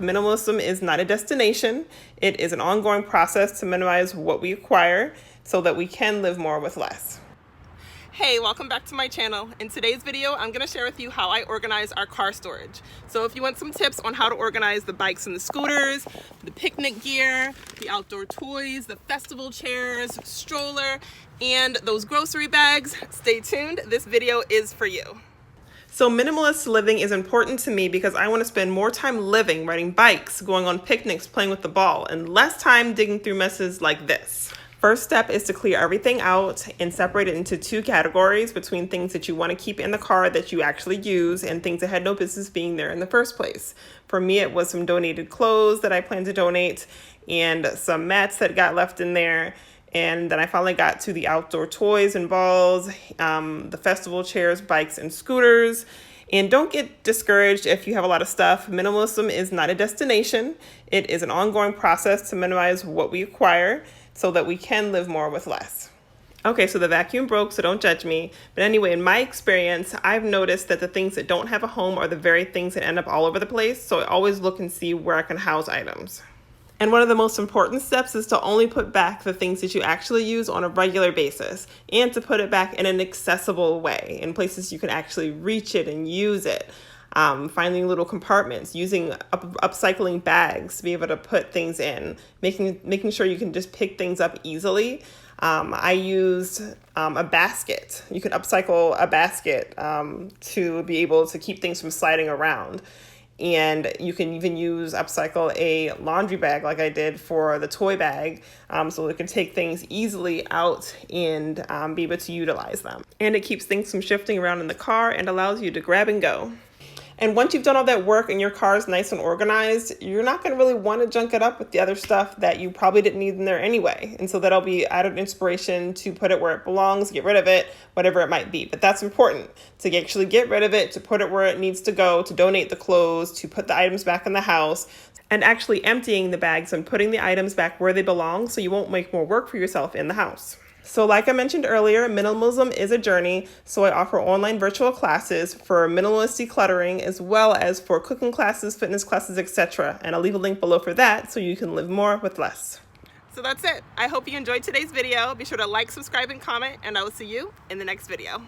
minimalism is not a destination. It is an ongoing process to minimize what we acquire so that we can live more with less. Hey, welcome back to my channel. In today's video, I'm going to share with you how I organize our car storage. So if you want some tips on how to organize the bikes and the scooters, the picnic gear, the outdoor toys, the festival chairs, stroller, and those grocery bags, stay tuned. This video is for you. So minimalist living is important to me because I want to spend more time living, riding bikes, going on picnics, playing with the ball, and less time digging through messes like this. First step is to clear everything out and separate it into two categories between things that you want to keep in the car that you actually use and things that had no business being there in the first place. For me, it was some donated clothes that I plan to donate and some mats that got left in there. And then I finally got to the outdoor toys and balls, the festival chairs, bikes, and scooters. And don't get discouraged if you have a lot of stuff. Minimalism is not a destination. It is an ongoing process to minimize what we acquire so that we can live more with less. Okay, so the vacuum broke, so don't judge me. But anyway, in my experience, I've noticed that the things that don't have a home are the very things that end up all over the place. So I always look and see where I can house items. And one of the most important steps is to only put back the things that you actually use on a regular basis and to put it back in an accessible way, in places you can actually reach it and use it. Finding little compartments, using upcycling bags to be able to put things in, making sure you can just pick things up easily. I used a basket. You can upcycle a basket to be able to keep things from sliding around. And you can even upcycle a laundry bag like I did for the toy bag, so it can take things easily out and be able to utilize them. And it keeps things from shifting around in the car and allows you to grab and go. And once you've done all that work and your car is nice and organized, you're not going to really want to junk it up with the other stuff that you probably didn't need in there anyway. And so that'll be added inspiration to put it where it belongs, get rid of it, whatever it might be. But that's important, to actually get rid of it, to put it where it needs to go, to donate the clothes, to put the items back in the house, and actually emptying the bags and putting the items back where they belong so you won't make more work for yourself in the house. So like I mentioned earlier, minimalism is a journey, so I offer online virtual classes for minimalist decluttering as well as for cooking classes, fitness classes, etc. And I'll leave a link below for that so you can live more with less. So that's it. I hope you enjoyed today's video. Be sure to like, subscribe, and comment, and I will see you in the next video.